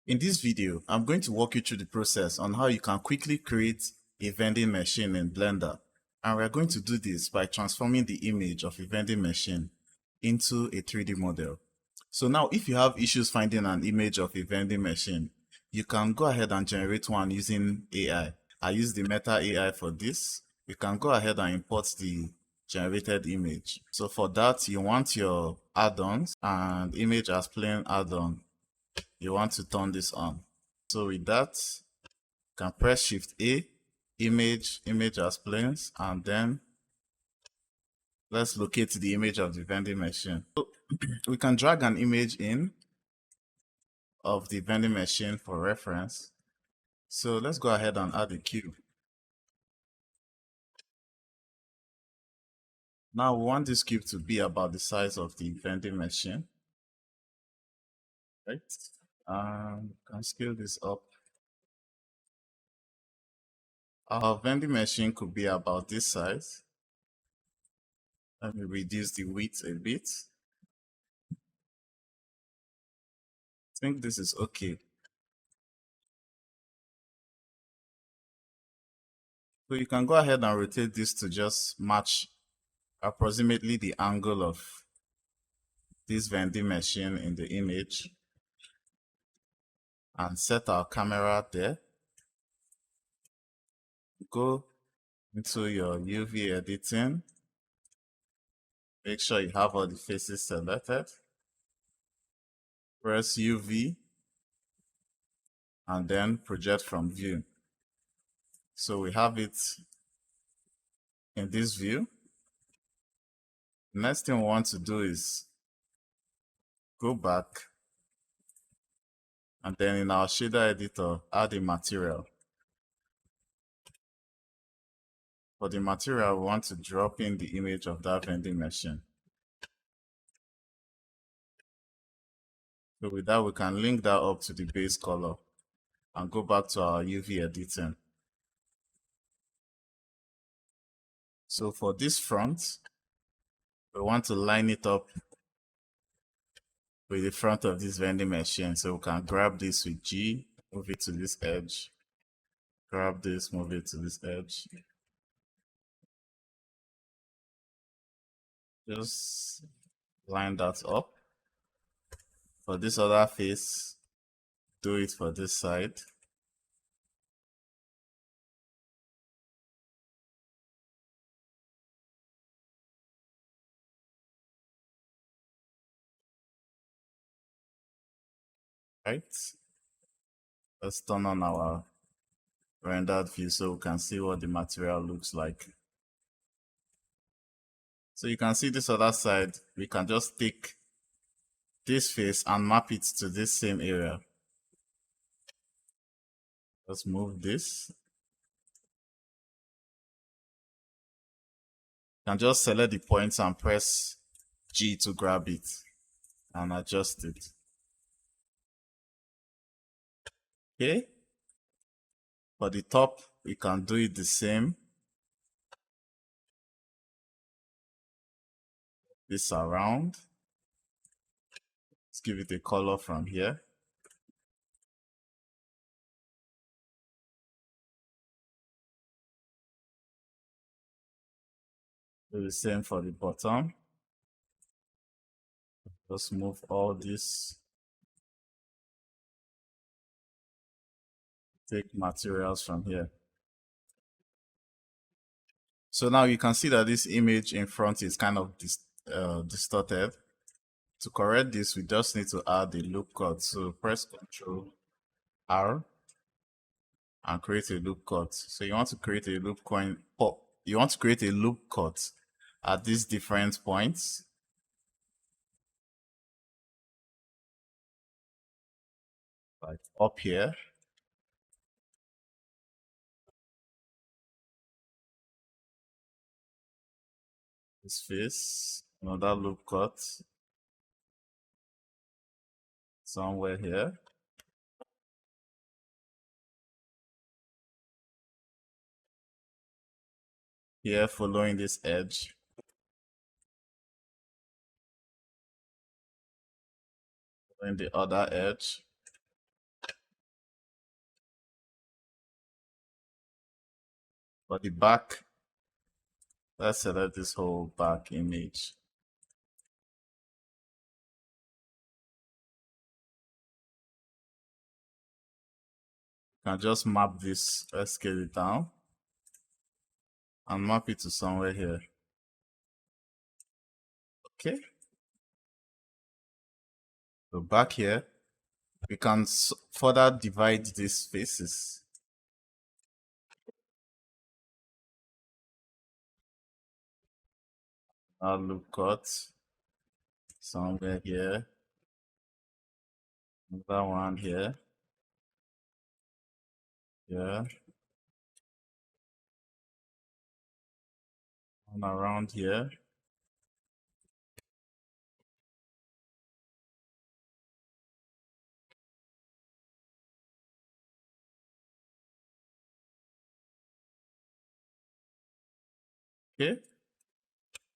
In this video, I'm going to walk you through the process on how you can quickly create a vending machine in Blender. And we're going to do this by transforming the image of a vending machine into a 3D model. So now if you have issues finding an image of a vending machine, you can go ahead and generate one using AI. I use the Meta AI for this. You can go ahead and import the generated image. So for that, you want your add-ons and image as plain add-on. You want to turn this on. So with that, you can press Shift A, image as planes, and then let's locate the image of the vending machine. So we can drag an image in of the vending machine for reference. So let's go ahead and add a cube. Now we want this cube to be about the size of the vending machine, right? Can scale this up. Our vending machine could be about this size. Let me reduce the width a bit. I think this is okay. So you can go ahead and rotate this to just match approximately the angle of this vending machine in the image and set our camera there. Go into your UV editing. Make sure you have all the faces selected. Press UV and then project from view. So we have it in this view. Next thing we want to do is go back and then in our shader editor, add a material. For the material, we want to drop in the image of that vending machine. So with that, we can link that up to the base color and go back to our UV editing. So for this front, we want to line it up with the front of this vending machine. So we can grab this with G, move it to this edge, grab this, move it to this edge. Just line that up. For this other face, do it for this side. Right? Let's turn on our rendered view so we can see what the material looks like. So you can see this other side, we can just take this face and map it to this same area. Let's move this. You can just select the points and press G to grab it and adjust it. Okay. For the top, we can do it the same. This around. Let's give it a color from here. Do the same for the bottom. Just move all this. Take materials from here. So now you can see that this image in front is kind of distorted. To correct this, we just need to add a loop cut. So press Ctrl R and create a loop cut. So you want to create a loop coin pop. You want to create a loop cut at these different points. Like up here. This face, another loop cut somewhere here. Here, following this edge. Following the other edge. For the back, let's select this whole back image. You can just map this, let's scale it down and map it to somewhere here. Okay. So back here, we can further divide these spaces. Now look at somewhere here, another one here, yeah, one around here. Okay,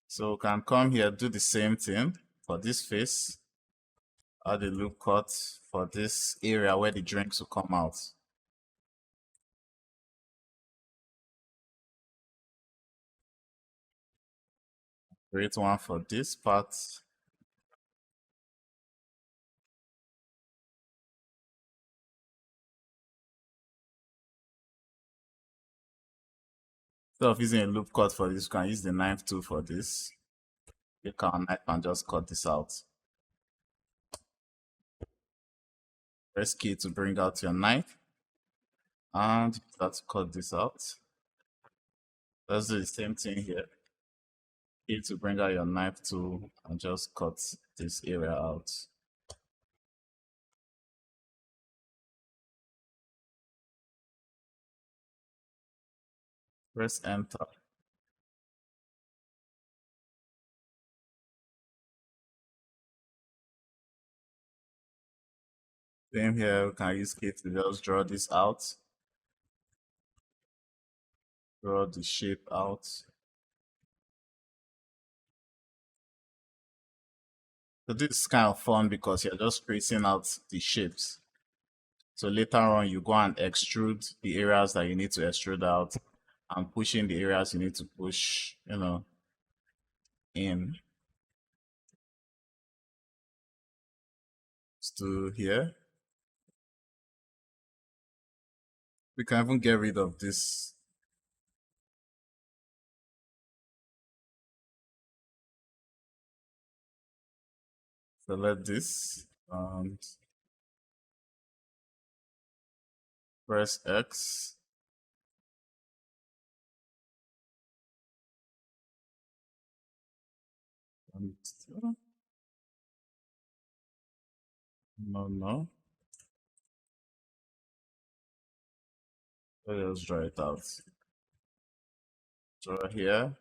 so we can come here, do the same thing for this face, add a loop cut for this area where the drinks will come out. Create one for this part. Instead of using a loop cut for this, you can use the knife tool for this. Take our knife and just cut this out. Press key to bring out your knife and let's cut this out. Let's do the same thing here. Key to bring out your knife tool and just cut this area out. Press enter. Same here, we can use key to just draw this out. Draw the shape out. So this is kind of fun because you're just tracing out the shapes. So later on, you go and extrude the areas that you need to extrude out and push in the areas you need to push, in to here. We can even get rid of this. Select this and press X. And no. Let's draw it out. Draw here.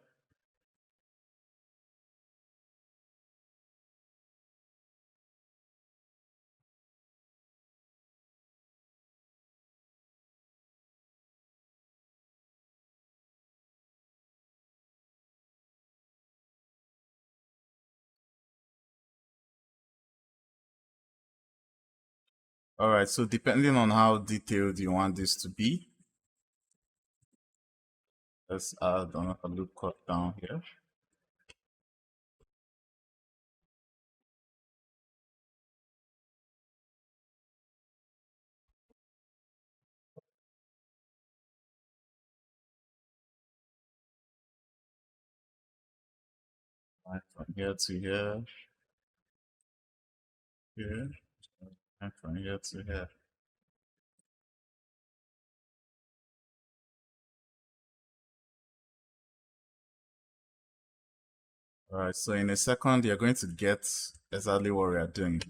All right, so depending on how detailed you want this to be, let's add another loop cut down here. Right, from here to here, here, and from here to here. All right, so in a second, you're going to get exactly what we are doing.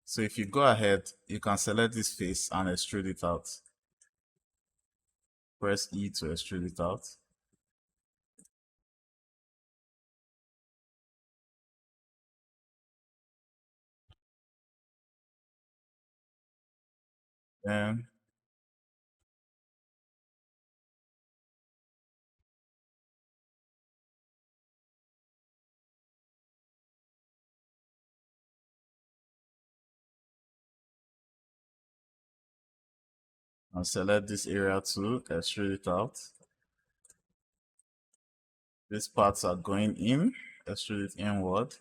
So if you go ahead, you can select this face and extrude it out. Press E to extrude it out. Then I'll select this area to extrude it out. These parts are going in, extrude it inward.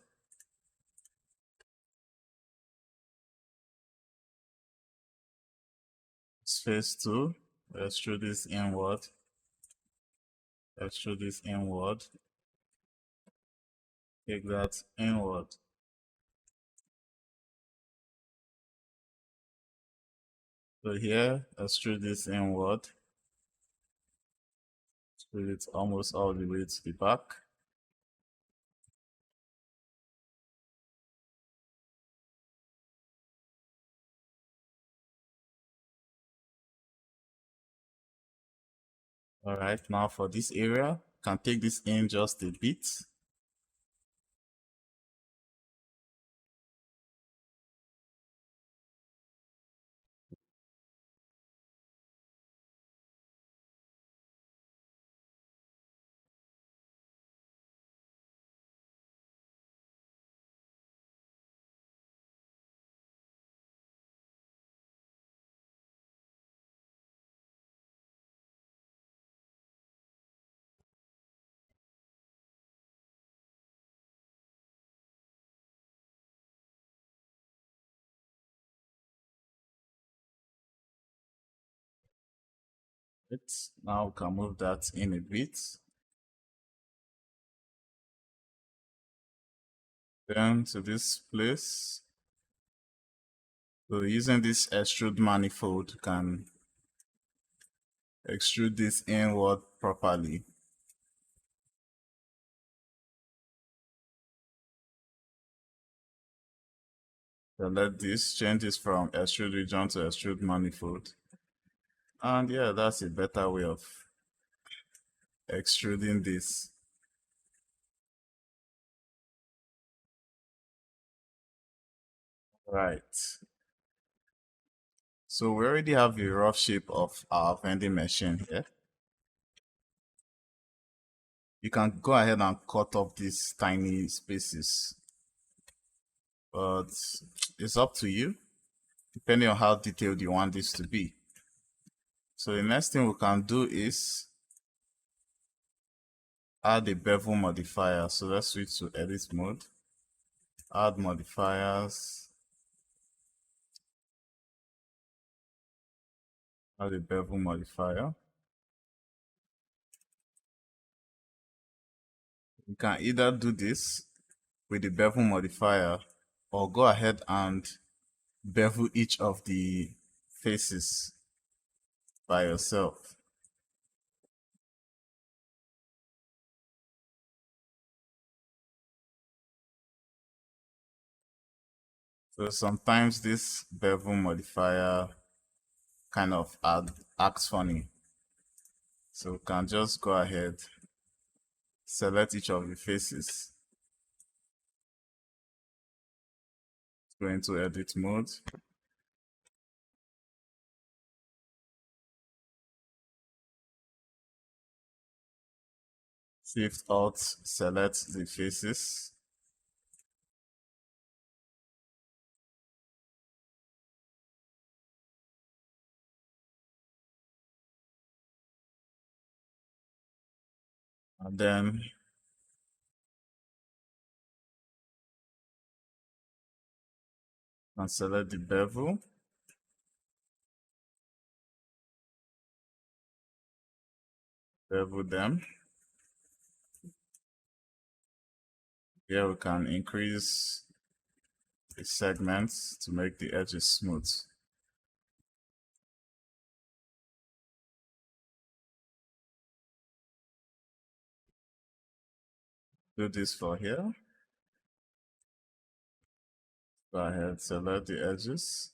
It's phase 2, extrude this inward, extrude this inward, take that inward. So here, extrude this inward, extrude it almost all the way to the back. All right, now for this area, can take this in just a bit. Now we can move that in a bit. Then to this place. So using this extrude manifold, you can extrude this inward properly. So let this change this from extrude region to extrude manifold. And yeah, that's a better way of extruding this. Right. So we already have a rough shape of our vending machine here. You can go ahead and cut off these tiny spaces, but it's up to you, depending on how detailed you want this to be. So the next thing we can do is add a bevel modifier. So let's switch to edit mode, add modifiers, add a bevel modifier. You can either do this with the bevel modifier or go ahead and bevel each of the faces by yourself. So sometimes this bevel modifier kind of acts funny. So we can just go ahead, select each of the faces, go into edit mode. Shift Alt, select the faces. And then and select the bevel. Bevel them. Here we can increase the segments to make the edges smooth. Do this for here. Go ahead, select the edges.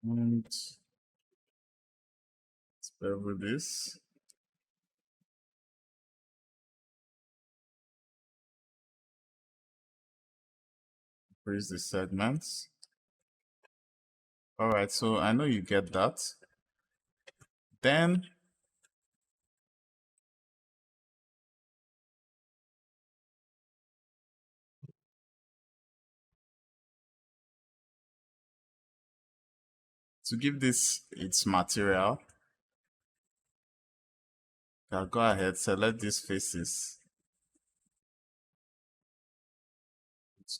And let's bevel this. Increase the segments. All right, so I know you get that. Then to give this its material, I'll go ahead, select these faces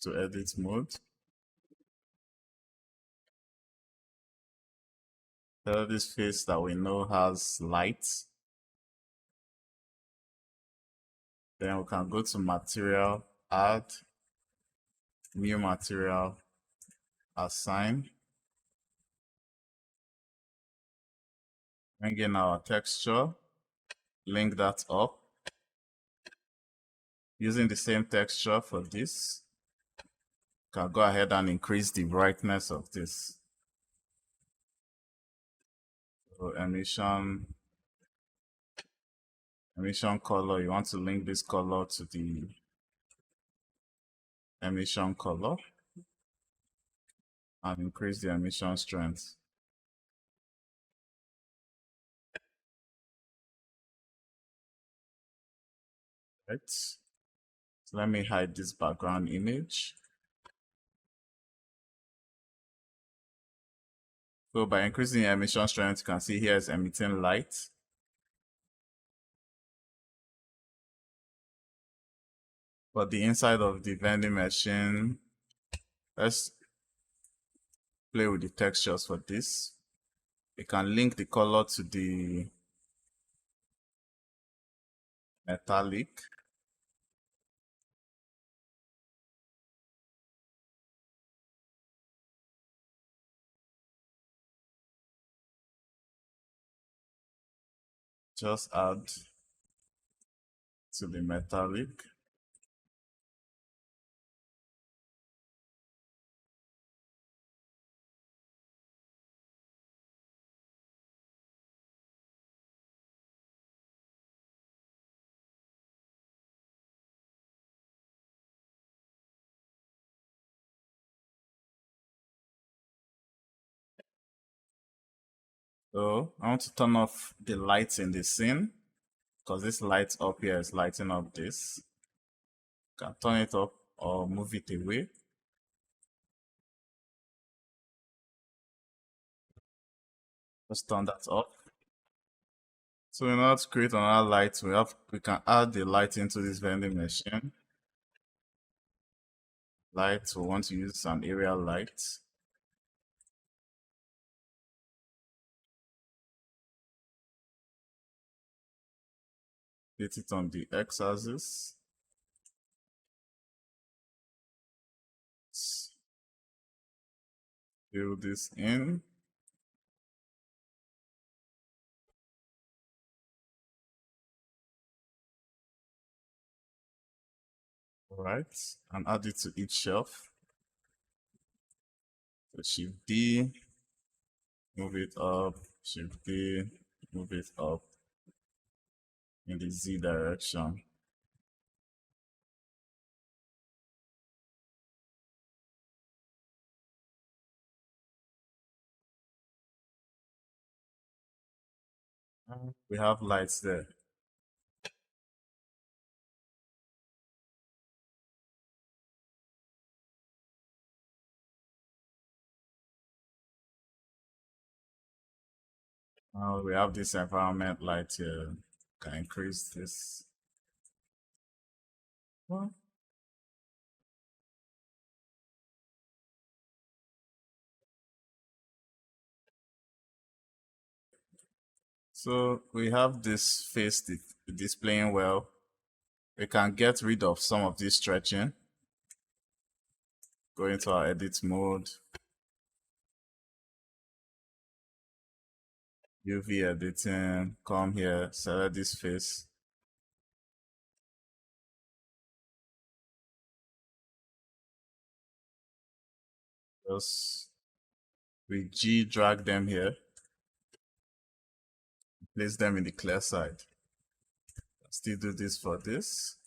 to edit mode. Select this face that we know has light. Then we can go to material, add, new material, assign. Bring in our texture, link that up. Using the same texture for this, can go ahead and increase the brightness of this. So emission color, you want to link this color to the emission color and increase the emission strength. Right. So let me hide this background image. So by increasing the emission strength, you can see here is emitting light. But the inside of the vending machine, let's play with the textures for this. You can link the color to the metallic. Just add to the metallic. So I want to turn off the lights in the scene because this light up here is lighting up this. You can turn it up or move it away. Just turn that off. So in order to create another light, we can add the light into this vending machine. Light, we want to use an area light. Hit it on the x-axis. Fill this in. All right, and add it to each shelf. So Shift D, move it up, Shift D, move it up in the Z direction. We have lights there. Now we have this environment light here. Can increase this. Well, so we have this face displaying well. We can get rid of some of this stretching. Go into our edit mode. UV editing, come here, select this face. Just We G drag them here, place them in the clear side. Still do this for this.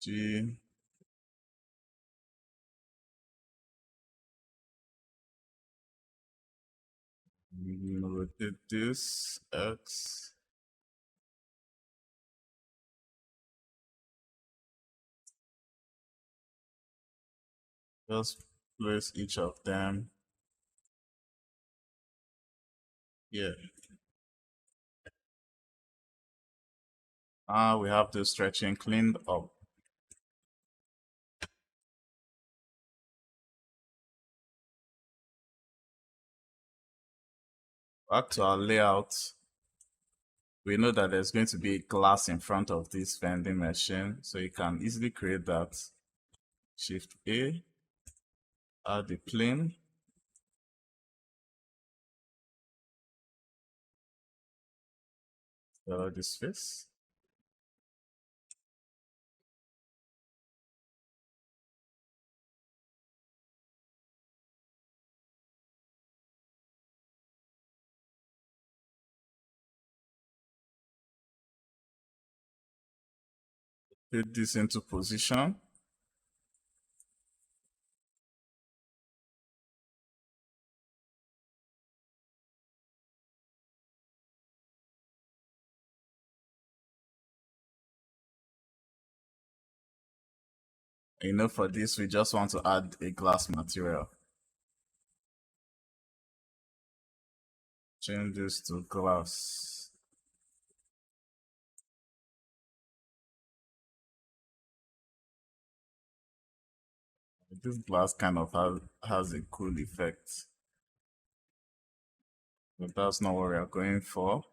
G. Rotate this, X. Just place each of them here. Now we have the stretching cleaned up. Back to our layout. We know that there's going to be a glass in front of this vending machine, so you can easily create that. Shift A, add the plane. Color this face. Put this into position. For this, we just want to add a glass material. Change this to glass. This glass kind of has a cool effect, but that's not what we are going for.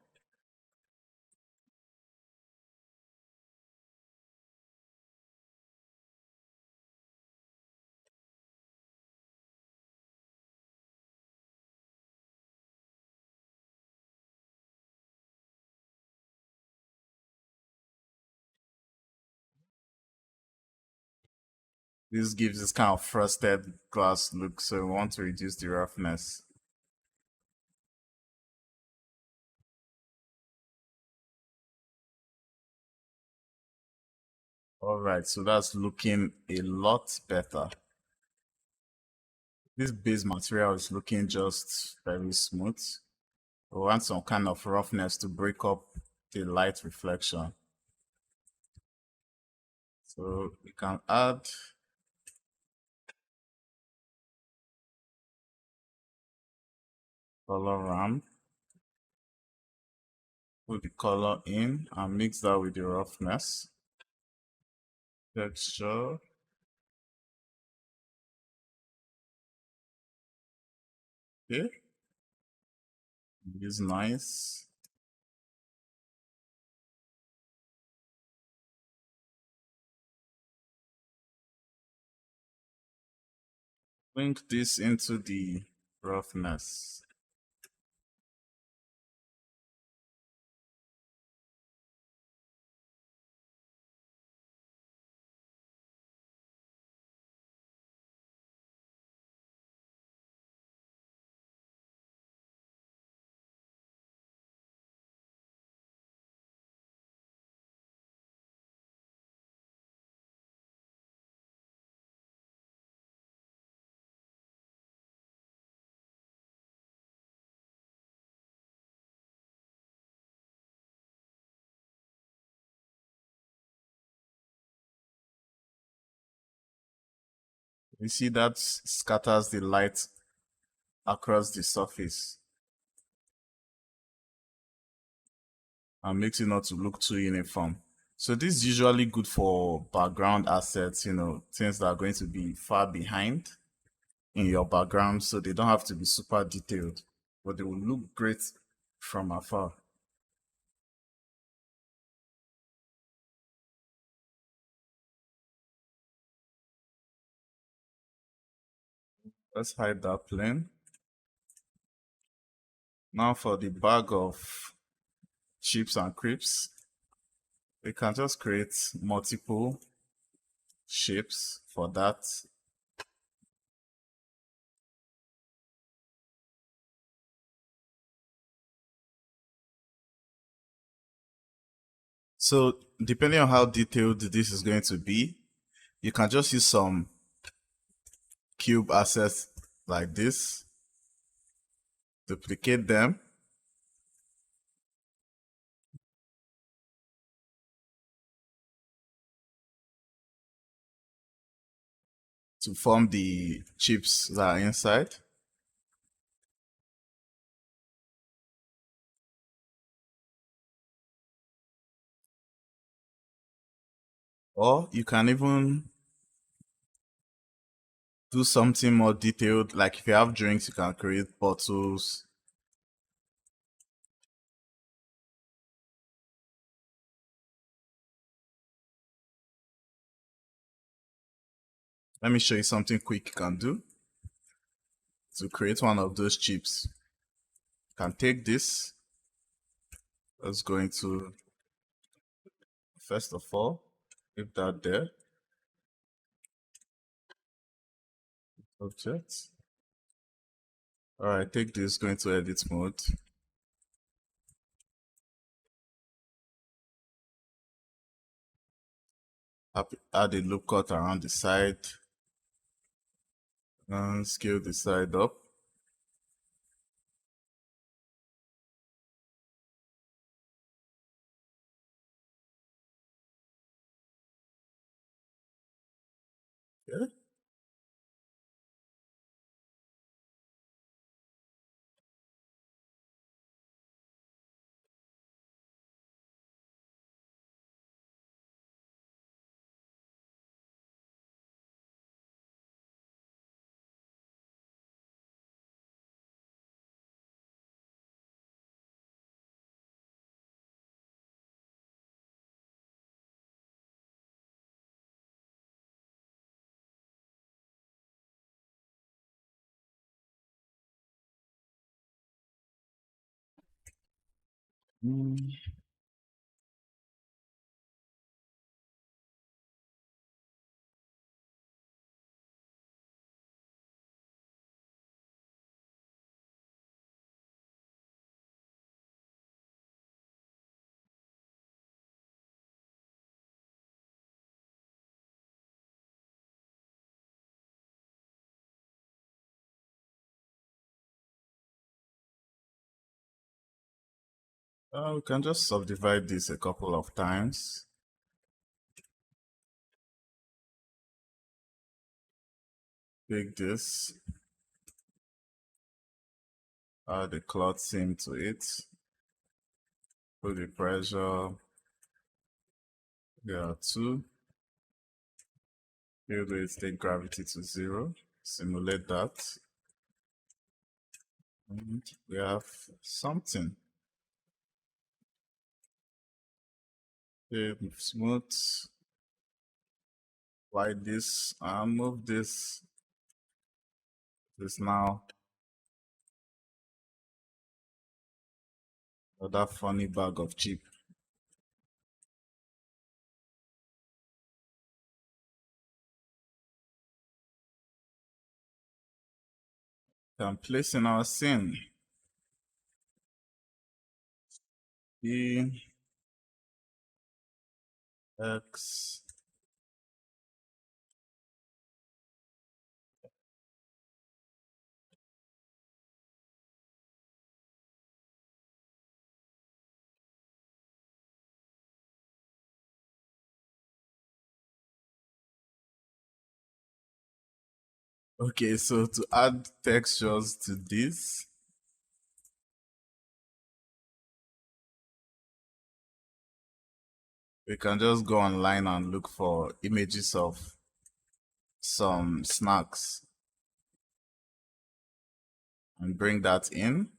This gives this kind of frosted glass look, so we want to reduce the roughness. All right, so that's looking a lot better. This base material is looking just very smooth. We want some kind of roughness to break up the light reflection. So we can add color ramp, put the color in and mix that with the roughness. Texture. Okay. It's nice. Link this into the roughness. You see that scatters the light across the surface and makes it not to look too uniform. So this is usually good for background assets, things that are going to be far behind in your background, so they don't have to be super detailed, but they will look great from afar. Let's hide that plane. Now for the bag of chips and crisps, we can just create multiple shapes for that. So depending on how detailed this is going to be, you can just use some cube assets like this, duplicate them, to form the chips that are inside. Or you can even do something more detailed, like if you have drinks, you can create bottles. Let me show you something quick you can do to create one of those chips. You can take this. Let's go into, first of all, leave that there. Object. All right, take this, go into edit mode. Add a loop cut around the side and scale the side up. Okay. Mm. We can just subdivide this a couple of times. Take this, add the cloth seam to it, put the pressure, there are two. Build with take gravity to 0, simulate that. And we have something. Okay, smooth, like this, and move this. This now another funny bag of chip. Can place in our scene. E X. Okay, so to add textures to this, we can just go online and look for images of some snacks and bring that in.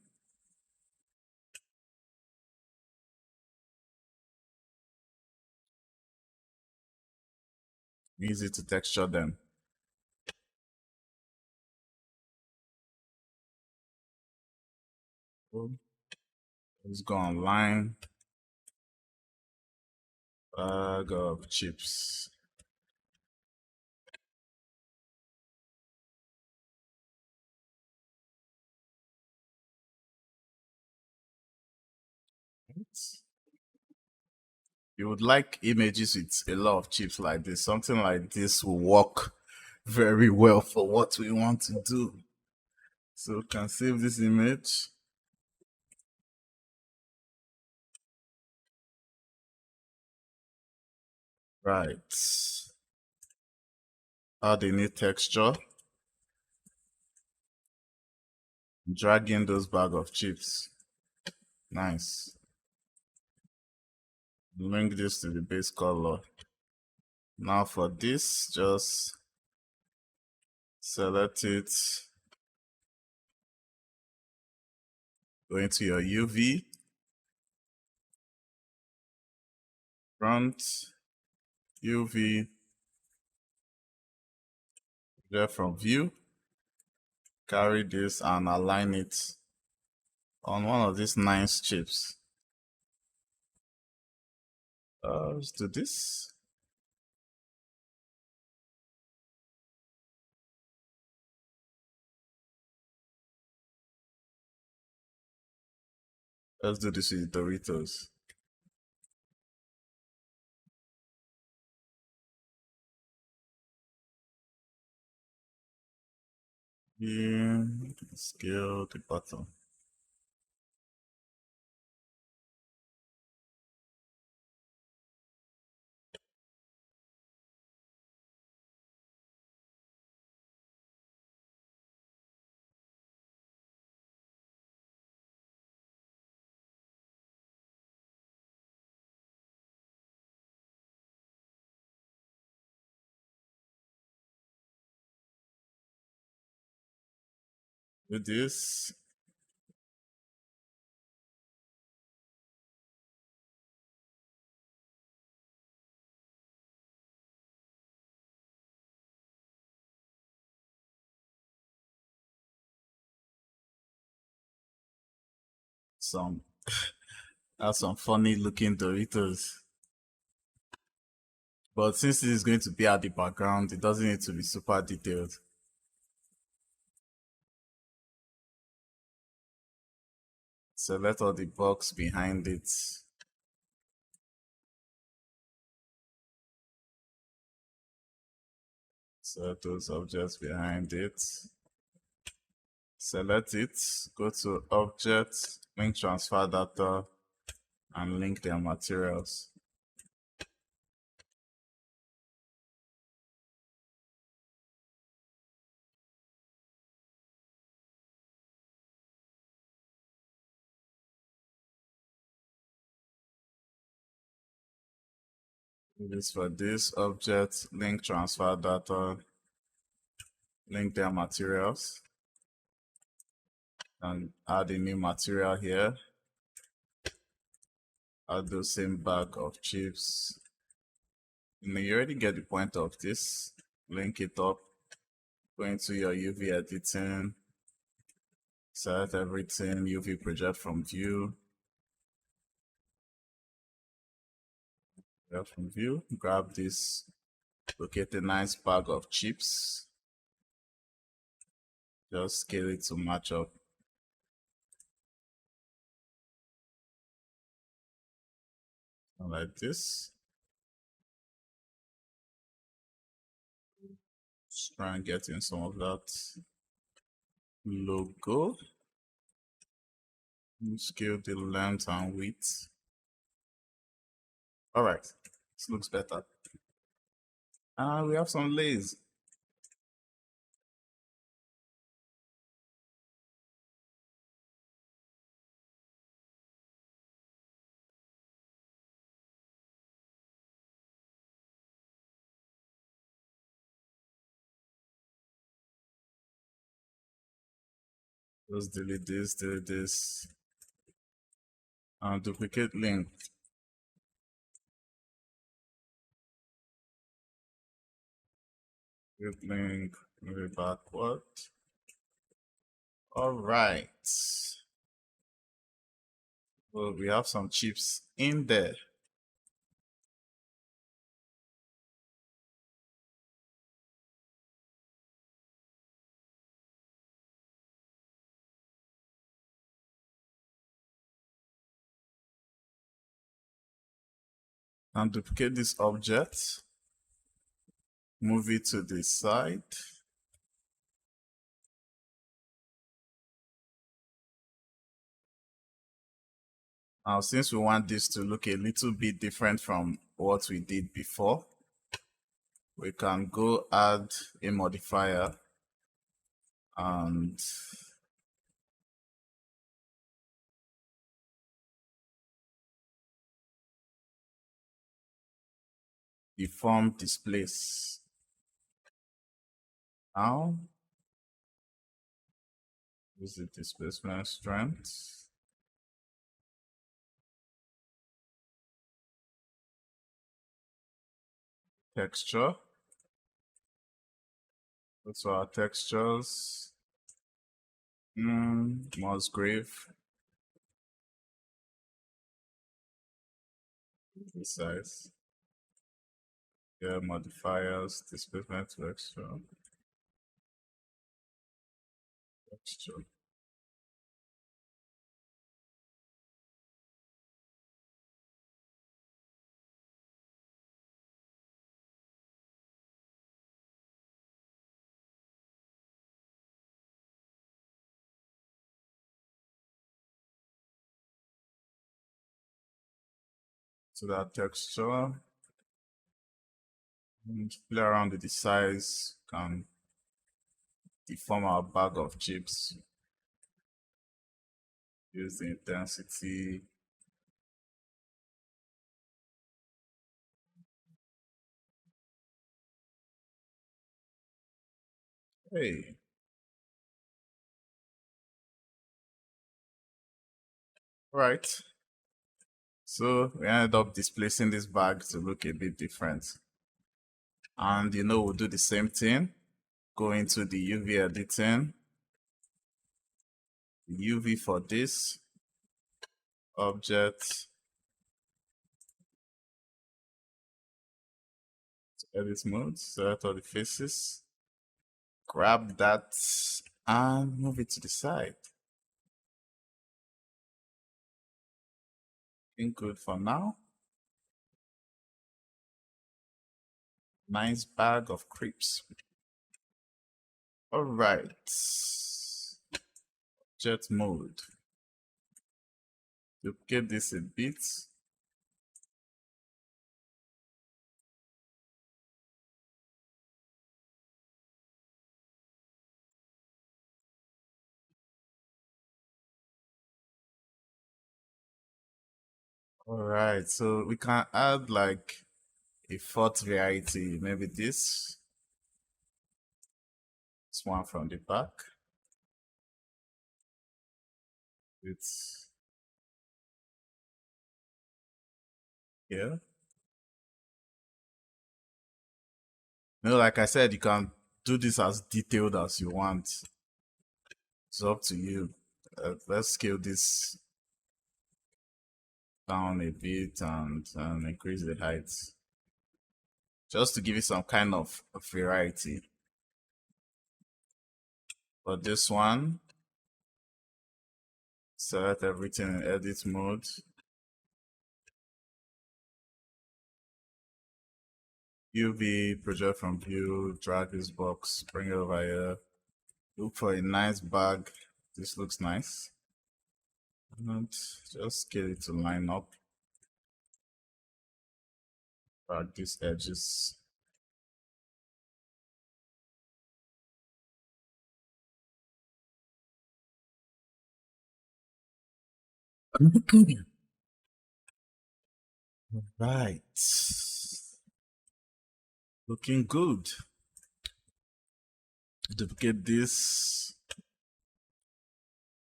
Easy to texture them. Let's go online. Bag of chips. You would like images with a lot of chips like this. Something like this will work very well for what we want to do. So we can save this image. Right. Add a new texture. Drag in those bag of chips. Nice. Link this to the base color. Now for this, just select it. Go into your UV. Front. UV. There from view. Carry this and align it on one of these nice chips. Let's do this. Let's do this with Doritos. Yeah, scale the bottom. Do this. Some That's some funny looking Doritos. But since it is going to be at the background, it doesn't need to be super detailed. Select all the box behind it. Select those objects behind it. Select it, go to Object, Link Transfer Data, and link their materials. This for this object, link transfer data, link their materials, and add a new material here. Add the same bag of chips. You already get the point of this. Link it up, go into your UV editing, select everything, UV project from view. From view, grab this, locate a nice bag of chips. Just scale it to match up. Like this. Just try and get in some of that logo. Scale the length and width. All right, this looks better. We have some layers. Just delete this, and duplicate link. Duplicate link, move it backward. All right. Well, we have some chips in there. And duplicate this object, move it to the side. Now, since we want this to look a little bit different from what we did before, we can go add a modifier and deform displace. Now, use the displacement strength. Texture. Go to our textures. Musgrave. Resize. Yeah, modifiers, displacement texture. Texture. To that texture. And play around with the size, can deform our bag of chips. Use the intensity. Hey. Right. So we ended up displacing this bag to look a bit different. And we'll do the same thing. Go into the UV editing. UV for this object. Edit mode, select all the faces. Grab that and move it to the side. Looking good for now. Nice bag of creeps. All right. Jet mode. Duplicate this a bit. All right, so we can add like a fourth variety, maybe this one from the back. It's here. Like I said, you can do this as detailed as you want. It's up to you. Let's scale this down a bit and increase the height, just to give it some kind of variety. For this one, select everything in edit mode. UV, project from view, drag this box, bring it over here. Look for a nice bag. This looks nice. And just get it to line up. Drag these edges. Right. Looking good. Duplicate this.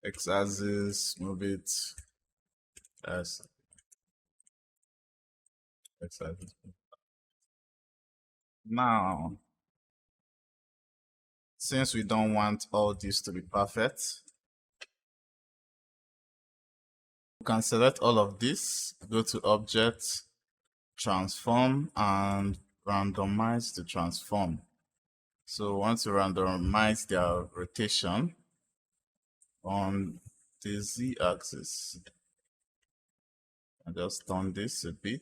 X-axis, move it as X-axis. Now, since we don't want all this to be perfect, we can select all of this, go to Object, Transform, and randomize the transform. So once you randomize their rotation on the Z-axis, and just turn this a bit.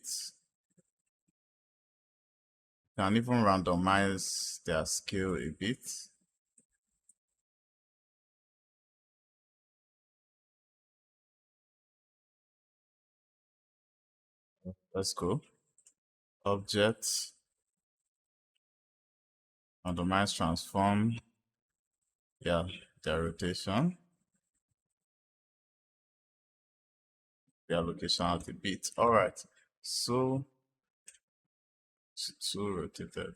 Can even randomize their scale a bit. Let's go. Object, randomize transform, yeah, their rotation, their location at a bit. All right, so two rotated.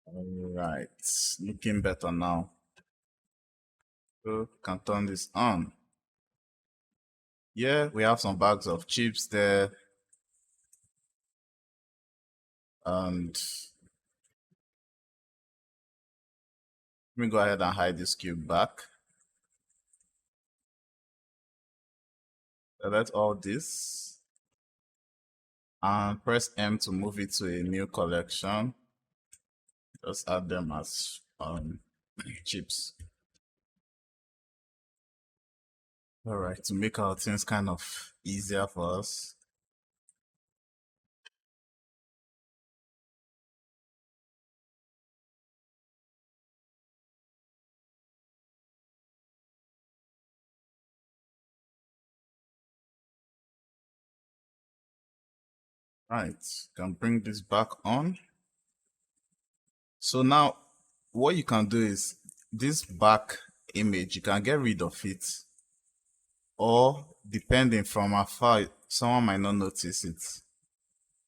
All right, looking better now. So can turn this on. Yeah, we have some bags of chips there. And let me go ahead and hide this cube back. Select all this and press M to move it to a new collection. Just add them as chips. All right, to make our things kind of easier for us. Right, can bring this back on. So now what you can do is this back image, you can get rid of it, or depending from afar, someone might not notice it.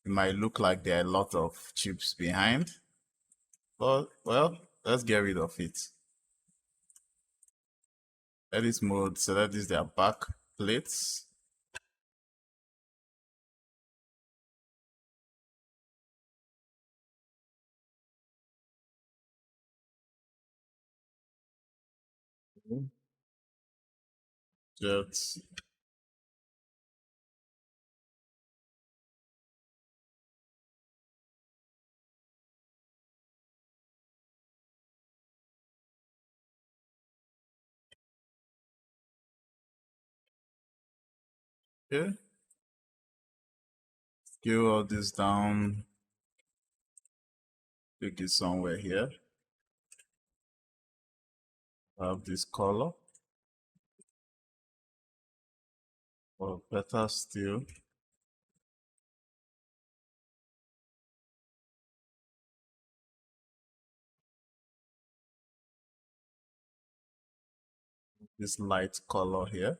It might look like there are a lot of chips behind, but well, let's get rid of it. Edit mode, select this, their back plates. Just okay. Scale all this down. Take it somewhere here. Have this color. Or better still, this light color here.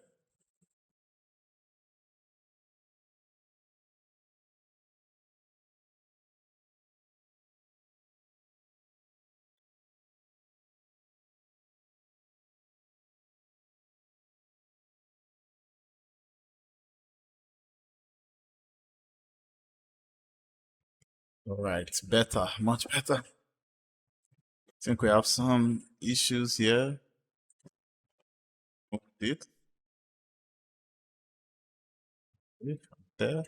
All right, better, much better. I think we have some issues here. It there.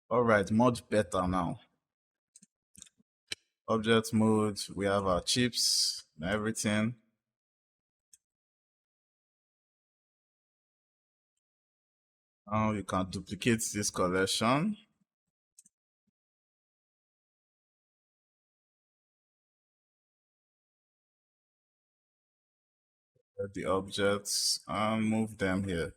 All right, much better now. Object mode, we have our chips and everything. Now you can duplicate this collection. The objects and move them here.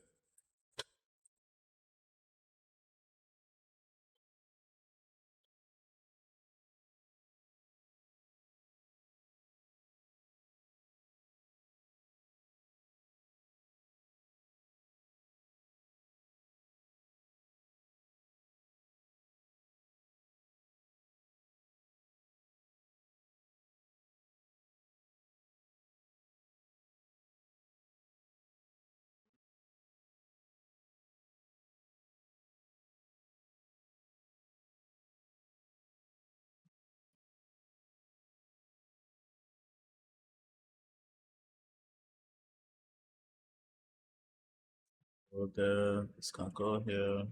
Go there. This can go here.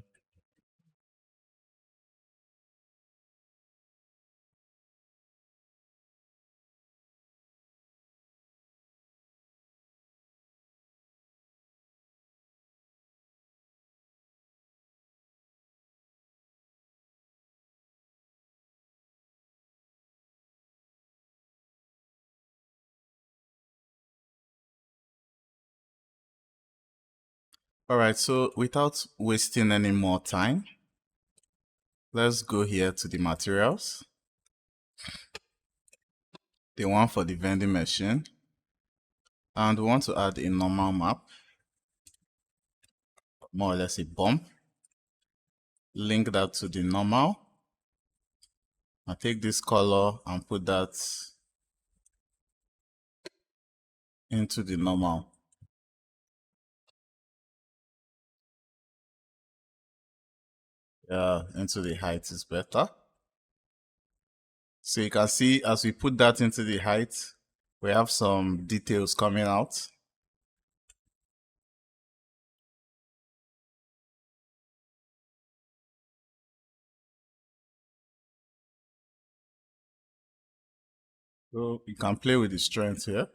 All right, so without wasting any more time, let's go here to the materials. The one for the vending machine. And we want to add a normal map, more or less a bump. Link that to the normal. I take this color and put that into the normal. Yeah, into the height is better. So you can see as we put that into the height, we have some details coming out. So you can play with the strength here.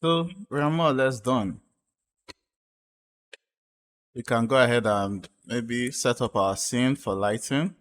So we are more or less done. We can go ahead and maybe set up our scene for lighting.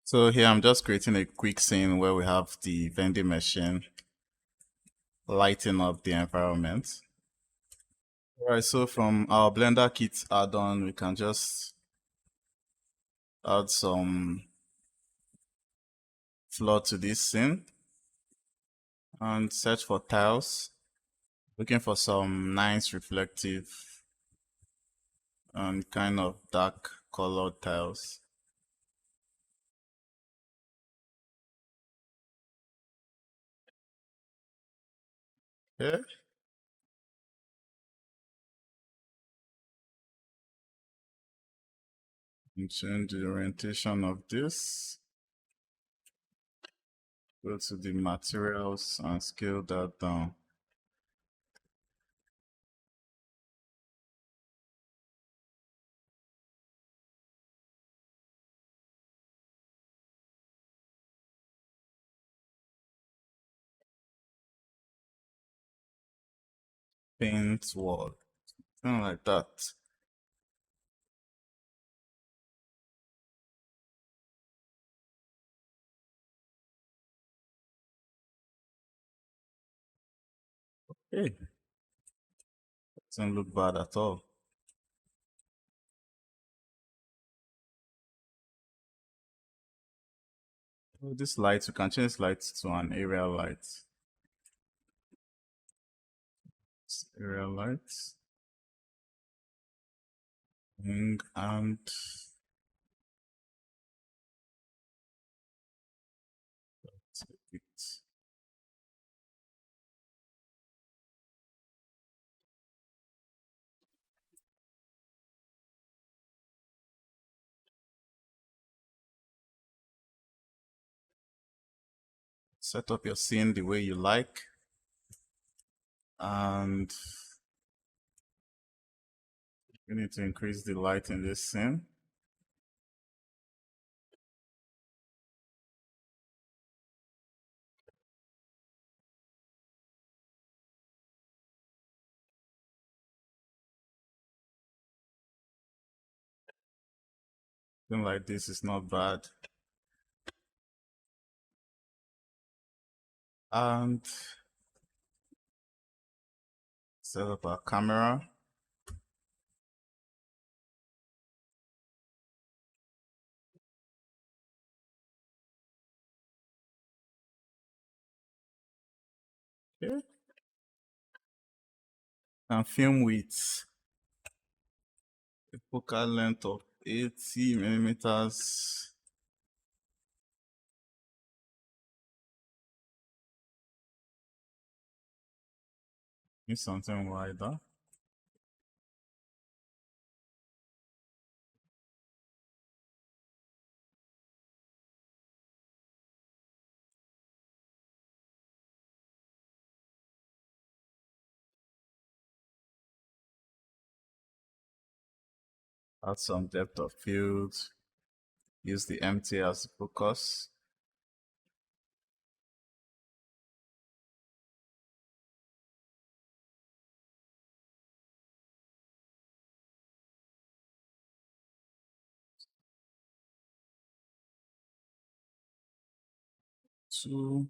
So here I'm just creating a quick scene where we have the vending machine lighting up the environment. All right, so from our Blender kit add-on, we can just add some floor to this scene and search for tiles. Looking for some nice reflective and kind of dark colored tiles. Okay. And change the orientation of this. Go to the materials and scale that down. Paint wall. Something like that. Hey, doesn't look bad at all. Oh, this light, you can change light to an area light. Area light. And it set up your scene the way you like, and you need to increase the light in this scene. Something like this is not bad. And set up our camera. Okay. And film with a focal length of 80 millimeters. Need something wider. Add some depth of field. Use the empty as the focus. Too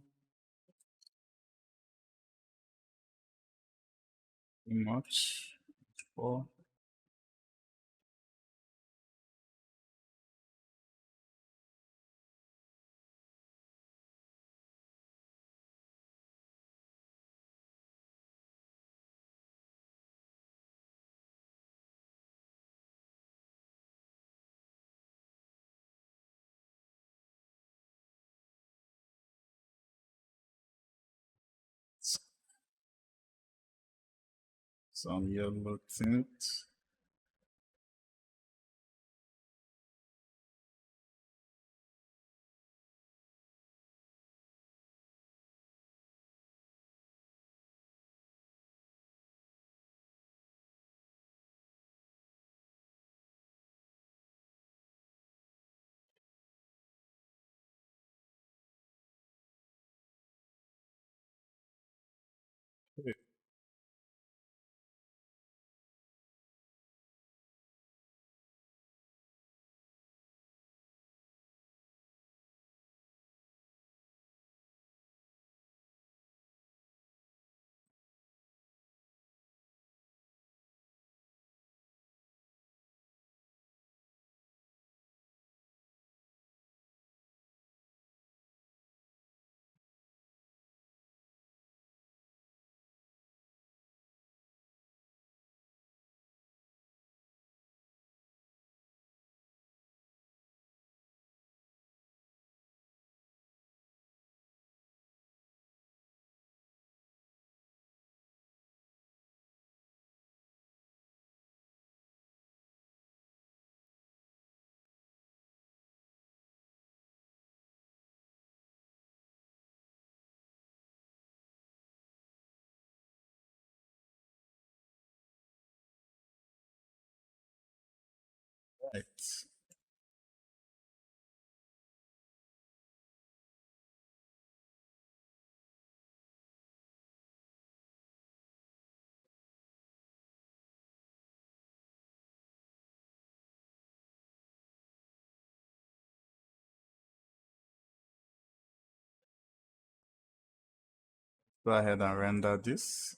much. 4. Some yellow tint. Right. Go ahead and render this.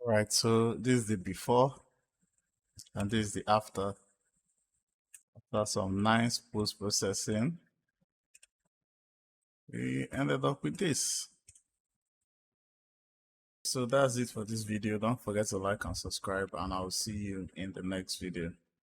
All right, so this is the before and this is the after. After some nice post-processing, we ended up with this. So that's it for this video. Don't forget to like and subscribe, and I'll see you in the next video.